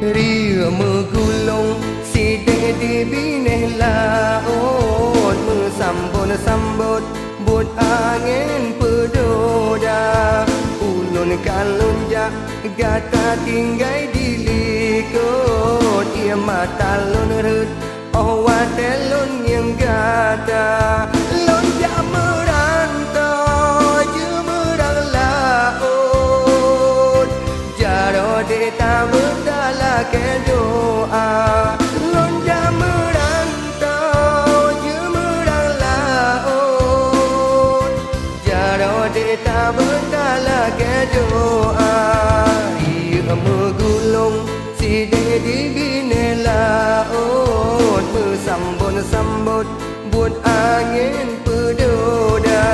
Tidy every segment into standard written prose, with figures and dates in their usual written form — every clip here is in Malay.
Ria megulung sidek di bine laut, mesambut-sambut but angin pedoda. Ulun kalunjak gata tinggai di likut, ia mata lun rut telun yang gata. Lonjak merantau je merang laut, jaro deta berdala ke doa. Lonjak merantau je merang laut, jaro deta berdala ke doa. Ia megulung sidek di bine laut, sambut-sambut buat angin pedoda.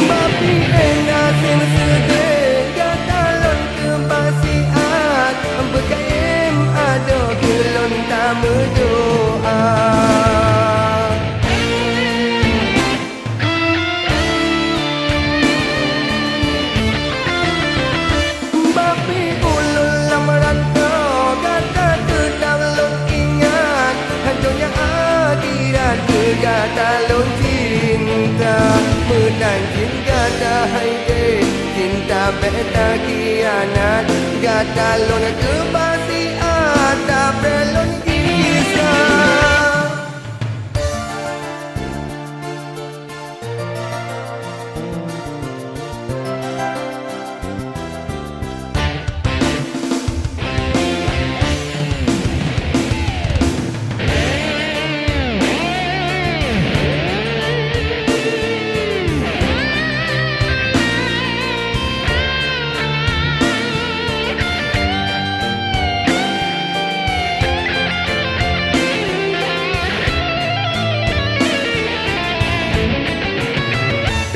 Bapi enak yang sedih gatalon kebasiat, berkaim ada gelon tak berdoa. Bapi ulun lamaran kau kata tetap lon ingat, hantunya akhirat kegata lon cinta. Menang cinta hai cinta beta kianat, gata lon kebasiat tak belon kisah.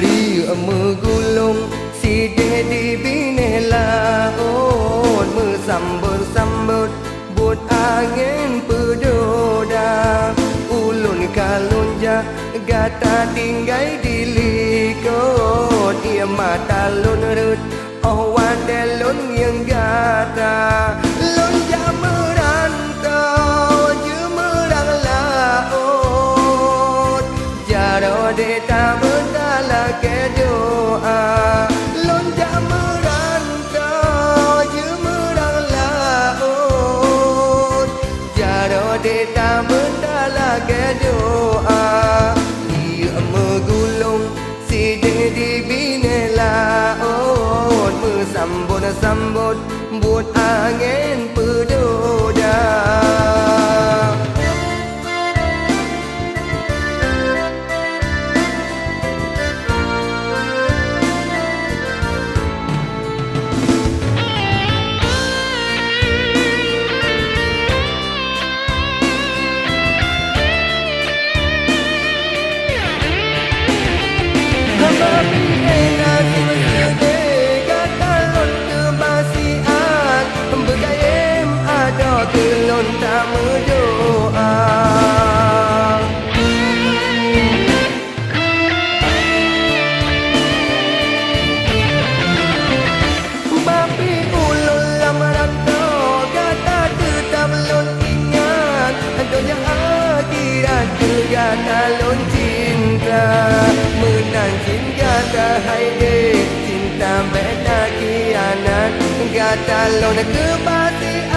Ria megulung sidek di bine laut, mesambut-sambut but angin pedoda. Ulun kalunjak gata tinggai di likut, ia mata lun rut telun yang gata. Lonjak merantau je merang laut, jaro deta berdala ke doa. Lonjak merantau je merang laut, jaro deta berdala ke doa. Ia megulung sidek di bine laut, mesambut-sambut buat angin pedoda. Bapi enak sedih gatalon kebasiat, bergayem ada kelon tak berdoa. Bapi ulun lamaran kau gata tetap lon ingat, donya akhirat kegata lon cinta. Menang cinta hai cinta beta kianat, gata lon kebasiat.